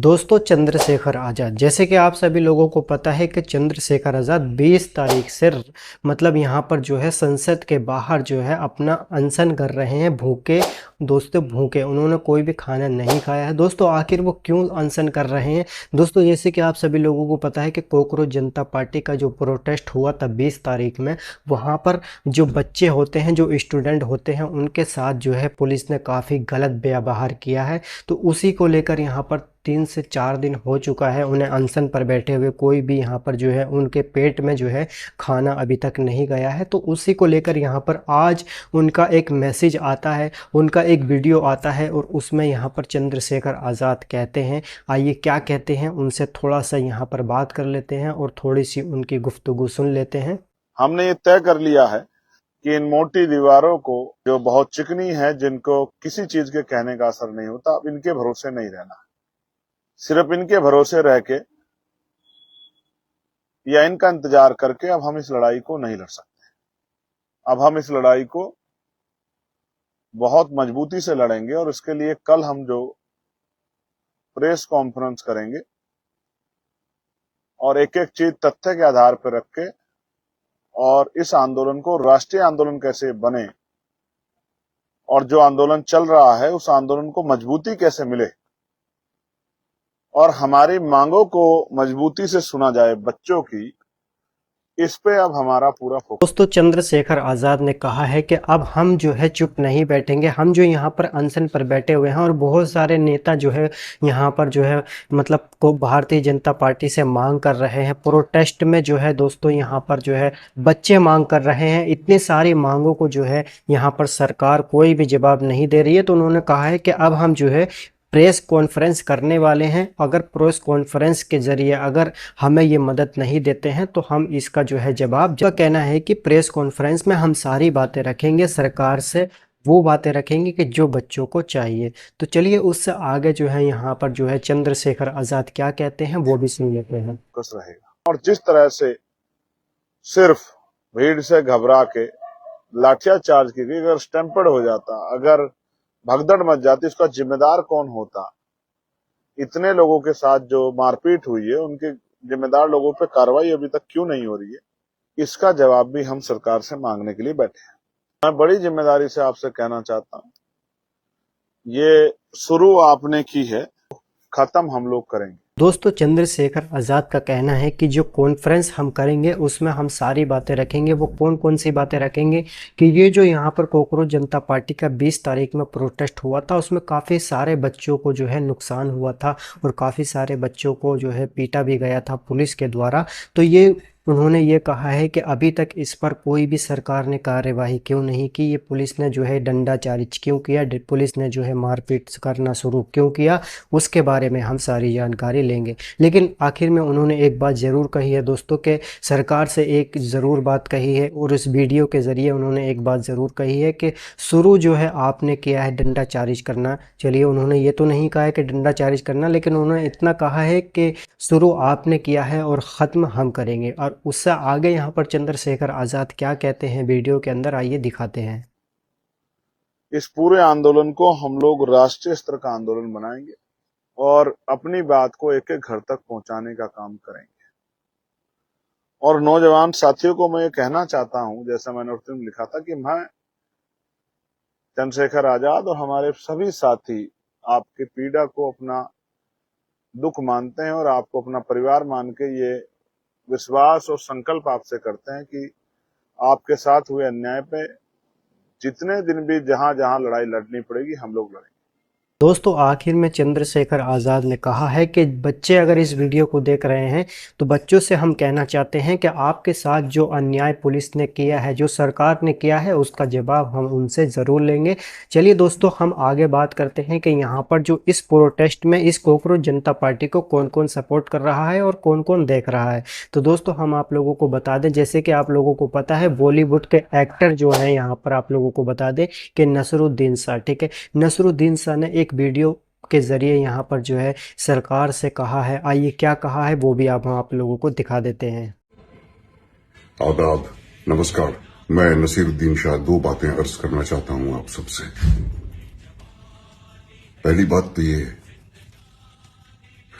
दोस्तों चंद्रशेखर आज़ाद, जैसे कि आप सभी लोगों को पता है कि चंद्रशेखर आज़ाद 20 तारीख से मतलब यहाँ पर जो है संसद के बाहर जो है अपना अनशन कर रहे हैं, भूखे। दोस्तों भूखे, उन्होंने कोई भी खाना नहीं खाया है। दोस्तों आखिर वो क्यों अनशन कर रहे हैं? दोस्तों जैसे कि आप सभी लोगों को पता है कि कॉकरोच जनता पार्टी का जो प्रोटेस्ट हुआ था 20 तारीख में, वहाँ पर जो बच्चे होते हैं, जो स्टूडेंट होते हैं, उनके साथ जो है पुलिस ने काफ़ी गलत व्यवहार किया है। तो उसी को लेकर यहाँ पर 3 से 4 दिन हो चुका है उन्हें अनशन पर बैठे हुए। कोई भी यहाँ पर जो है उनके पेट में जो है खाना अभी तक नहीं गया है। तो उसी को लेकर यहाँ पर आज उनका एक मैसेज आता है, उनका एक वीडियो आता है और उसमें यहाँ पर चंद्रशेखर आज़ाद कहते हैं। आइए क्या कहते हैं उनसे थोड़ा सा यहाँ पर बात कर लेते हैं और थोड़ी सी उनकी गुफ्तगू सुन लेते हैं। हमने ये तय कर लिया है कि इन मोटी दीवारों को, जो बहुत चिकनी है, जिनको किसी चीज के कहने का असर नहीं होता, अब इनके भरोसे नहीं रहना है। सिर्फ इनके भरोसे रह के या इनका इंतजार करके अब हम इस लड़ाई को नहीं लड़ सकते। अब हम इस लड़ाई को बहुत मजबूती से लड़ेंगे और इसके लिए कल हम जो प्रेस कॉन्फ्रेंस करेंगे और एक एक चीज तथ्य के आधार पर रख के और इस आंदोलन को राष्ट्रीय आंदोलन कैसे बने और जो आंदोलन चल रहा है उस आंदोलन को मजबूती कैसे मिले और हमारी मांगों को मजबूती से सुना जाए बच्चों की, इस पे अब हमारा पूरा फोकस। दोस्तों चंद्रशेखर आज़ाद ने कहा है कि अब हम जो है चुप नहीं बैठेंगे। हम जो यहाँ पर अनशन पर बैठे हुए हैं और बहुत सारे नेता जो है यहाँ पर जो है मतलब को भारतीय जनता पार्टी से मांग कर रहे हैं। प्रोटेस्ट में जो है दोस्तों यहाँ पर जो है बच्चे मांग कर रहे हैं। इतनी सारी मांगों को जो है यहाँ पर सरकार कोई भी जवाब नहीं दे रही है। तो उन्होंने कहा है कि अब हम जो है प्रेस कॉन्फ्रेंस करने वाले हैं। अगर प्रेस कॉन्फ्रेंस के ज़रिए अगर हमें ये मदद नहीं देते हैं तो हम इसका जो है जवाब, जो कहना है कि प्रेस कॉन्फ्रेंस में हम सारी बातें रखेंगे, सरकार से वो बातें रखेंगे कि जो बच्चों को चाहिए। तो चलिए उससे आगे जो है यहाँ पर जो है चंद्रशेखर आज़ाद क्या कहते हैं वो भी सुन लेते हैं। फोकस रहेगा और जिस तरह से सिर्फ भीड़ से घबरा के लाठियाचार्ज की गई, अगर स्टैम्पेड हो जाता, अगर भगदड़ मच जाती, उसका जिम्मेदार कौन होता? इतने लोगों के साथ जो मारपीट हुई है उनके जिम्मेदार लोगों पे कार्रवाई अभी तक क्यों नहीं हो रही है? इसका जवाब भी हम सरकार से मांगने के लिए बैठे हैं। मैं बड़ी जिम्मेदारी से आपसे कहना चाहता हूं, ये शुरू आपने की है, खत्म हम लोग करेंगे। दोस्तों चंद्रशेखर आज़ाद का कहना है कि जो कॉन्फ्रेंस हम करेंगे उसमें हम सारी बातें रखेंगे। वो कौन कौन सी बातें रखेंगे कि ये जो यहाँ पर कॉकरोच जनता पार्टी का 20 तारीख में प्रोटेस्ट हुआ था उसमें काफ़ी सारे बच्चों को जो है नुकसान हुआ था और काफ़ी सारे बच्चों को जो है पीटा भी गया था पुलिस के द्वारा। तो ये उन्होंने ये कहा है कि अभी तक इस पर कोई भी सरकार ने कार्यवाही क्यों नहीं की, ये पुलिस ने जो है डंडाचारी क्यों किया, पुलिस ने जो है मारपीट करना शुरू क्यों किया, उसके बारे में हम सारी जानकारी लेंगे। लेकिन आखिर में उन्होंने एक बात ज़रूर कही है दोस्तों के सरकार से एक ज़रूर बात कही है और इस वीडियो के ज़रिए उन्होंने एक बात ज़रूर कही है कि शुरू जो है आपने किया है डंडाचारी करना। चलिए उन्होंने ये तो नहीं कहा है कि डंडाचारी करना, लेकिन उन्होंने इतना कहा है कि शुरू आपने किया है और ख़त्म हम करेंगे। और उससे आगे यहाँ पर चंद्रशेखर आज़ाद क्या कहते हैं वीडियो के अंदर, आइए दिखाते हैं। इस पूरे आंदोलन को हम लोग राष्ट्रीय स्तर का आंदोलन बनाएंगे और अपनी बात को एक एक घर तक पहुंचाने का काम करेंगे। और नौजवान साथियों को मैं ये कहना चाहता हूं, जैसा मैंने उस दिन लिखा था, कि मैं चंद्रशेखर आजाद और हमारे सभी साथी आपकी पीड़ा को अपना दुख मानते हैं और आपको अपना परिवार मान के ये विश्वास और संकल्प आपसे करते हैं कि आपके साथ हुए अन्याय पे जितने दिन भी जहां जहां लड़ाई लड़नी पड़ेगी हम लोग लड़ेंगे। दोस्तों आखिर में चंद्रशेखर आज़ाद ने कहा है कि बच्चे अगर इस वीडियो को देख रहे हैं तो बच्चों से हम कहना चाहते हैं कि आपके साथ जो अन्याय पुलिस ने किया है, जो सरकार ने किया है, उसका जवाब हम उनसे ज़रूर लेंगे। चलिए दोस्तों हम आगे बात करते हैं कि यहाँ पर जो इस प्रोटेस्ट में इस कॉकरोच जनता पार्टी को कौन कौन सपोर्ट कर रहा है और कौन कौन देख रहा है। तो दोस्तों हम आप लोगों को बता दें, जैसे कि आप लोगों को पता है बॉलीवुड के एक्टर जो हैं, यहाँ पर आप लोगों को बता दें कि नसरुद्दीन शाह, ठीक है, नसरुद्दीन शाह ने एक वीडियो के ज़रिए यहाँ पर जो है सरकार से कहा है। आइए क्या कहा है वो भी आप लोगों को दिखा देते हैं। आदाब, नमस्कार। मैं नसीरुद्दीन शाह 2 बातें अर्ज करना चाहता हूं आप सबसे। पहली बात तो ये है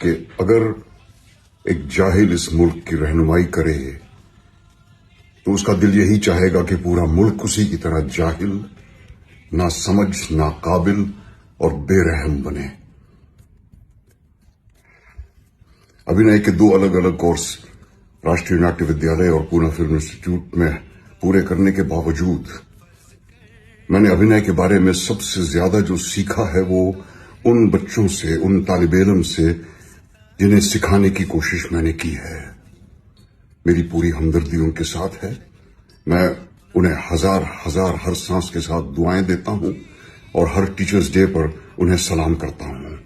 कि अगर एक जाहिल इस मुल्क की रहनुमाई करे तो उसका दिल यही चाहेगा कि पूरा मुल्क उसी की तरह जाहिल, ना समझ, ना काबिल और बेरहम बने। अभिनय के 2 अलग अलग कोर्स राष्ट्रीय नाट्य विद्यालय और पूना फिल्म इंस्टीट्यूट में पूरे करने के बावजूद मैंने अभिनय के बारे में सबसे ज्यादा जो सीखा है वो उन बच्चों से, उन तालिबे इल्म से जिन्हें सिखाने की कोशिश मैंने की है। मेरी पूरी हमदर्दी उनके साथ है। मैं उन्हें हजार हजार हर सांस के साथ दुआएं देता हूं और हर टीचर्स डे पर उन्हें सलाम करता हूं।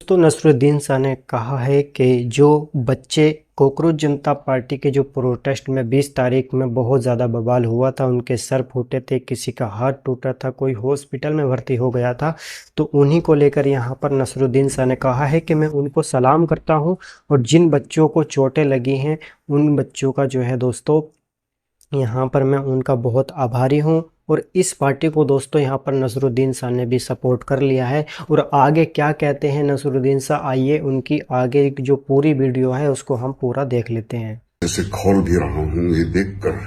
तो नसरुद्दीन शाह ने कहा है कि जो बच्चे कॉकरोच जनता पार्टी के जो प्रोटेस्ट में 20 तारीख में बहुत ज़्यादा बवाल हुआ था, उनके सर फूटे थे, किसी का हाथ टूटा था, कोई हॉस्पिटल में भर्ती हो गया था, तो उन्हीं को लेकर यहाँ पर नसरुद्दीन शाह ने कहा है कि मैं उनको सलाम करता हूँ और जिन बच्चों को चोटें लगी हैं उन बच्चों का जो है दोस्तों यहाँ पर मैं उनका बहुत आभारी हूँ। और इस पार्टी को दोस्तों यहाँ पर नसरुद्दीन शाह ने भी सपोर्ट कर लिया है। और आगे क्या कहते हैं नसरुद्दीन शाह, आइए उनकी आगे जो पूरी वीडियो है उसको हम पूरा देख लेते हैं। जैसे खोल भी रहा हूँ ये देखकर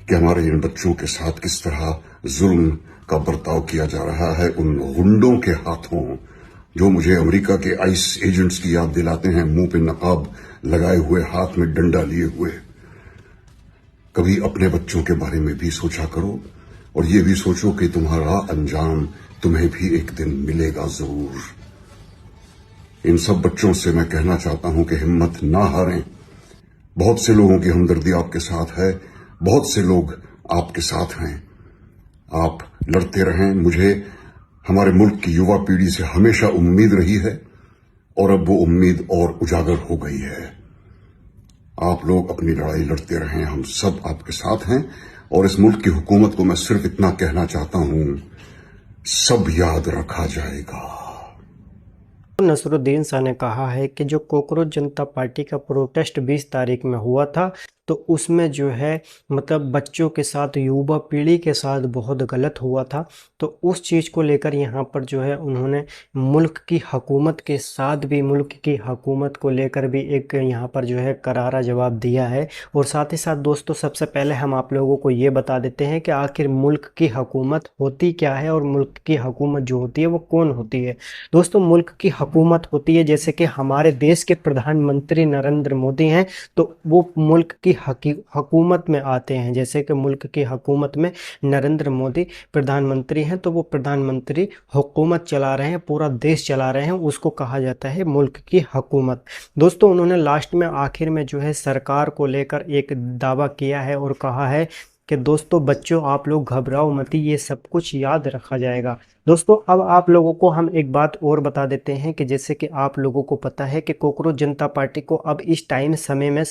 कि हमारे इन बच्चों के साथ किस तरह जुल्म का बर्ताव किया जा रहा है उन गुंडों के हाथों जो मुझे अमेरिका के आइस एजेंट्स की याद दिलाते हैं, मुंह पे नकाब लगाए हुए, हाथ में डंडा लिए हुए। कभी अपने बच्चों के बारे में भी सोचा करो और ये भी सोचो कि तुम्हारा अंजाम तुम्हें भी एक दिन मिलेगा जरूर। इन सब बच्चों से मैं कहना चाहता हूं कि हिम्मत ना हारें। बहुत से लोगों की हमदर्दी आपके साथ है, बहुत से लोग आपके साथ हैं। आप लड़ते रहें। मुझे हमारे मुल्क की युवा पीढ़ी से हमेशा उम्मीद रही है और अब वो उम्मीद और उजागर हो गई है। आप लोग अपनी लड़ाई लड़ते रहें, हम सब आपके साथ हैं। और इस मुल्क की हुकूमत को मैं सिर्फ इतना कहना चाहता हूं, सब याद रखा जाएगा। नसरुद्दीन शाह ने कहा है कि जो कॉकरोच जनता पार्टी का प्रोटेस्ट 20 तारीख में हुआ था तो उसमें जो है मतलब बच्चों के साथ, युवा पीढ़ी के साथ बहुत गलत हुआ था। तो उस चीज़ को लेकर यहाँ पर जो है उन्होंने मुल्क की हुकूमत के साथ भी, मुल्क की हुकूमत को लेकर भी एक यहाँ पर जो है करारा जवाब दिया है। और साथ ही साथ दोस्तों सबसे पहले हम आप लोगों को ये बता देते हैं कि आखिर मुल्क की हुकूमत होती क्या है और मुल्क की हुकूमत जो होती है वो कौन होती है। दोस्तों मुल्क की हुकूमत होती है, जैसे कि हमारे देश के प्रधानमंत्री नरेंद्र मोदी हैं तो वो मुल्क की हुकूमत में आते हैं। जैसे कि मुल्क की हुकूमत में नरेंद्र मोदी प्रधानमंत्री हैं तो वो प्रधानमंत्री हुकूमत चला रहे हैं, पूरा देश चला रहे हैं, उसको कहा जाता है मुल्क की हुकूमत। दोस्तों उन्होंने लास्ट में आखिर में जो है सरकार को लेकर एक दावा किया है और कहा है कि दोस्तों बच्चों आप लोग घबराओ मत, ये सब कुछ याद रखा जाएगा। दोस्तों अब आप लोगों को हम एक बात और बता देते हैं कि जैसे कि आप लोगों को पता है कि कॉकरोच जनता पार्टी को अब इस टाइम समय में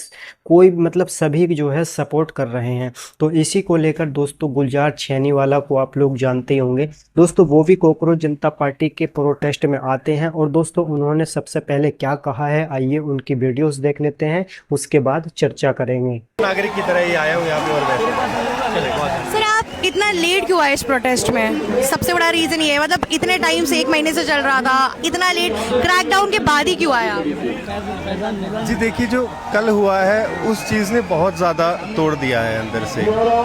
कोई मतलब सभी जो है सपोर्ट कर रहे हैं। तो इसी को लेकर दोस्तों गुलजार छेनीवाला को आप लोग जानते ही होंगे दोस्तों, वो भी कॉकरोच जनता पार्टी के प्रोटेस्ट में आते हैं। और दोस्तों उन्होंने सबसे पहले क्या कहा है, आइए उनकी वीडियोस देख लेते हैं, उसके बाद चर्चा करेंगे। नागरिक की तरह ही आया हूँ यहाँ पे और वैसे। सर आप इतना लेट क्यों आए इस प्रोटेस्ट में? सबसे बड़ा रीजन ये है, मतलब इतने टाइम से 1 महीने से चल रहा था, इतना लेट क्रैकडाउन के बाद ही क्यों आया? जी देखिए, जो कल हुआ है उस चीज़ ने बहुत ज़्यादा तोड़ दिया है अंदर से।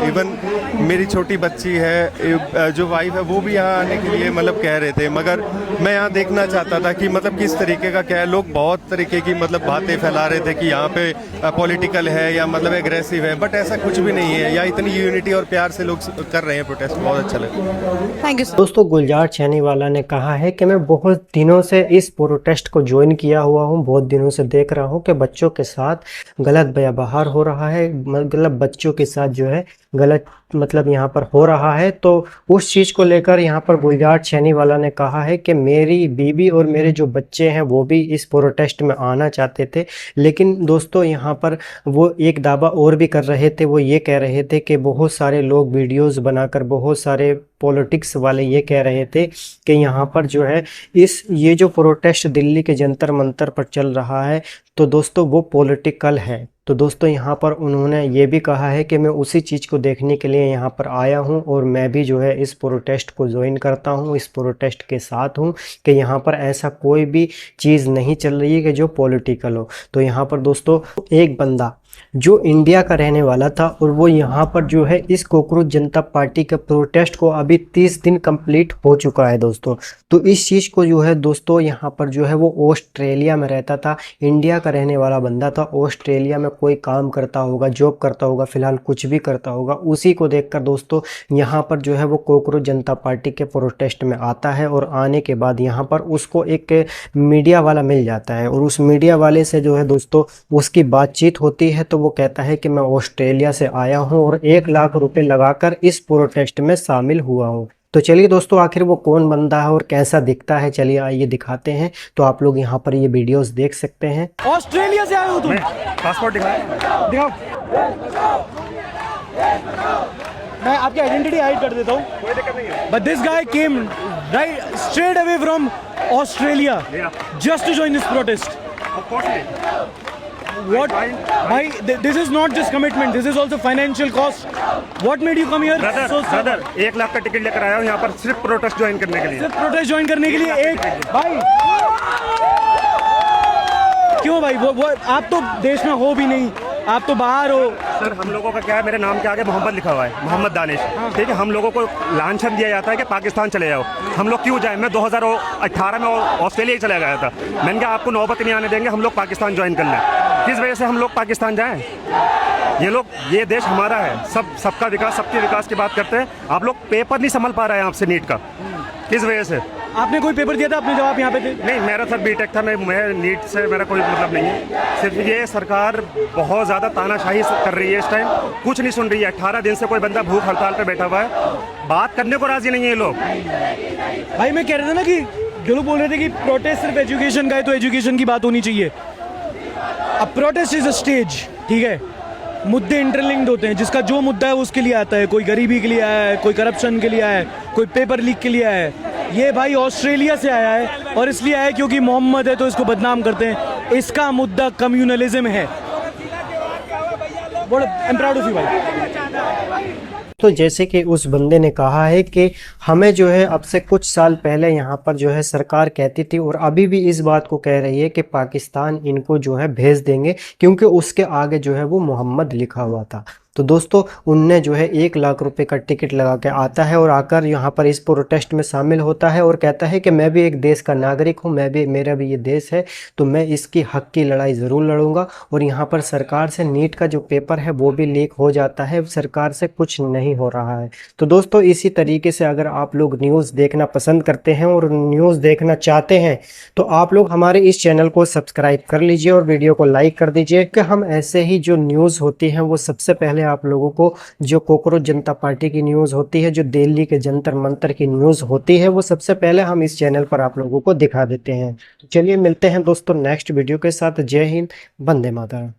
इवन मेरी छोटी बच्ची है, जो वाइफ है, वो भी यहाँ आने के लिए मतलब कह रहे थे, मगर मैं यहाँ देखना चाहता था कि मतलब किस तरीके का क्या है। लोग बहुत तरीके की मतलब बातें फैला रहे थे कि यहाँ पे पॉलिटिकल है या मतलब एग्रेसिव है, बट ऐसा कुछ भी नहीं है। यहाँ इतनी यूनिटी और प्यार से लोग कर रहे हैं प्रोटेस्ट, बहुत अच्छा लगा। Thank you. दोस्तों गुलजार छेनीवाला ने कहा है कि मैं बहुत दिनों से इस प्रोटेस्ट को ज्वाइन किया हुआ हूं, बहुत दिनों से देख रहा हूं कि बच्चों के साथ गलत व्यवहार हो रहा है, मतलब बच्चों के साथ जो है गलत मतलब यहाँ पर हो रहा है। तो उस चीज़ को लेकर यहाँ पर गुलजार छेनीवाला ने कहा है कि मेरी बीवी और मेरे जो बच्चे हैं वो भी इस प्रोटेस्ट में आना चाहते थे, लेकिन दोस्तों यहाँ पर वो एक दावा और भी कर रहे थे। वो ये कह रहे थे कि बहुत सारे लोग वीडियोस बनाकर, बहुत सारे पॉलिटिक्स वाले ये कह रहे थे कि यहाँ पर जो है ये जो प्रोटेस्ट दिल्ली के जंतर मंतर पर चल रहा है तो दोस्तों वो पॉलिटिकल है। तो दोस्तों यहाँ पर उन्होंने ये भी कहा है कि मैं उसी चीज़ को देखने के लिए यहाँ पर आया हूँ और मैं भी जो है इस प्रोटेस्ट को ज्वाइन करता हूँ, इस प्रोटेस्ट के साथ हूँ कि यहाँ पर ऐसा कोई भी चीज़ नहीं चल रही है कि जो पॉलिटिकल हो। तो यहाँ पर दोस्तों एक बंदा जो इंडिया का रहने वाला था और वो यहाँ पर जो है इस कॉकरोच जनता पार्टी के प्रोटेस्ट को अभी 30 दिन कंप्लीट हो चुका है दोस्तों। तो इस चीज़ को जो है दोस्तों यहाँ पर जो है वो ऑस्ट्रेलिया में रहता था, इंडिया का रहने वाला बंदा था, ऑस्ट्रेलिया में कोई काम करता होगा, जॉब करता होगा, फिलहाल कुछ भी करता होगा, उसी को देखकर दोस्तों यहाँ पर जो है वो कॉकरोच जनता पार्टी के प्रोटेस्ट में आता है और आने के बाद यहाँ पर उसको एक मीडिया वाला मिल जाता है और उस मीडिया वाले से जो है दोस्तों उसकी बातचीत होती है। तो वो कहता है कि मैं ऑस्ट्रेलिया से आया हूं और 1 लाख रुपए लगाकर इस प्रोटेस्ट में शामिल हुआ हूं। तो चलिए दोस्तों आखिर वो कौन बंदा है और कैसा दिखता है, चलिए आइए दिखाते हैं। तो आप लोग यहाँ पर ये वीडियोस देख सकते हैं। ऑस्ट्रेलिया से आए हो तुम? पासपोर्ट दिखाओ। मैं आपकी आइडेंटिटी हाइड कर देता हूँ, कोई दिक्कत नहीं है। But this guy came right straight away from Australia just to join this protest. Of course नहीं। What? Why? This is not just commitment. This is also financial cost. What made you come here? Brother 1 lakh का ticket लेकर आया हूँ यहाँ पर सिर्फ protest join करने के लिए। सिर्फ प्रोटेस्ट ज्वाइन करने के लिए एक भाई क्यों भाई? वो आप तो देश में हो भी नहीं, आप तो बाहर हो। सर हम लोगों का क्या है, मेरे नाम के आगे मोहम्मद लिखा हुआ है, मोहम्मद दानिश, ठीक है। हम लोगों को लांछन दिया जाता है कि पाकिस्तान चले जाओ। हम लोग क्यों जाए? मैं 2018 में ऑस्ट्रेलिया ही चला गया था। मैंने कहा आपको नौबत नहीं आने देंगे, हम लोग पाकिस्तान ज्वाइन कर लें। किस वजह से हम लोग पाकिस्तान जाएं? ये देश हमारा है, सबका विकास, सबके विकास की बात करते हैं। आप लोग पेपर नहीं संभल पा रहे हैं आपसे नीट का, किस वजह से? आपने कोई पेपर दिया था अपने जब आप यहाँ पे थे? नहीं, मेरा सर बीटेक था, मैं नीट से मेरा कोई मतलब नहीं है। सिर्फ ये सरकार बहुत ज़्यादा तानाशाही कर रही है इस टाइम, कुछ नहीं सुन रही है। 18 दिन से कोई बंदा भूख हड़ताल पे बैठा हुआ है, बात करने को राजी नहीं है ये लोग। भाई मैं कह रहा था ना कि जो लोग बोल रहे थे कि प्रोटेस्ट सिर्फ एजुकेशन का है, तो एजुकेशन की बात होनी चाहिए। अब प्रोटेस्ट इज अ स्टेज, ठीक है, मुद्दे इंटरलिंक्ड होते हैं, जिसका जो मुद्दा है उसके लिए आता है। कोई गरीबी के लिए आया है, कोई करप्शन के लिए आया है, कोई पेपर लीक के लिए आया है। ये भाई ऑस्ट्रेलिया से आया है और इसलिए आया है क्योंकि मोहम्मद है तो इसको बदनाम करते हैं। इसका मुद्दा कम्युनलिज्म है। I am proud of you भाई। तो जैसे कि उस बंदे ने कहा है कि हमें जो है अब से कुछ साल पहले यहाँ पर जो है सरकार कहती थी और अभी भी इस बात को कह रही है कि पाकिस्तान इनको जो है भेज देंगे, क्योंकि उसके आगे जो है वो मोहम्मद लिखा हुआ था। तो दोस्तों उनने जो है 1 लाख रुपए का टिकट लगा के आता है और आकर यहाँ पर इस प्रोटेस्ट में शामिल होता है और कहता है कि मैं भी एक देश का नागरिक हूँ, मेरा भी ये देश है, तो मैं इसकी हक की लड़ाई ज़रूर लड़ूंगा। और यहाँ पर सरकार से नीट का जो पेपर है वो भी लीक हो जाता है, सरकार से कुछ नहीं हो रहा है। तो दोस्तों इसी तरीके से अगर आप लोग न्यूज़ देखना पसंद करते हैं और न्यूज़ देखना चाहते हैं तो आप लोग हमारे इस चैनल को सब्सक्राइब कर लीजिए और वीडियो को लाइक कर दीजिए कि हम ऐसे ही जो न्यूज़ होती हैं वो सबसे पहले आप लोगों को, जो कॉकरोच जनता पार्टी की न्यूज़ होती है, जो दिल्ली के जंतर मंतर की न्यूज़ होती है, वो सबसे पहले हम इस चैनल पर आप लोगों को दिखा देते हैं। तो चलिए मिलते हैं दोस्तों नेक्स्ट वीडियो के साथ। जय हिंद, वंदे मातरम।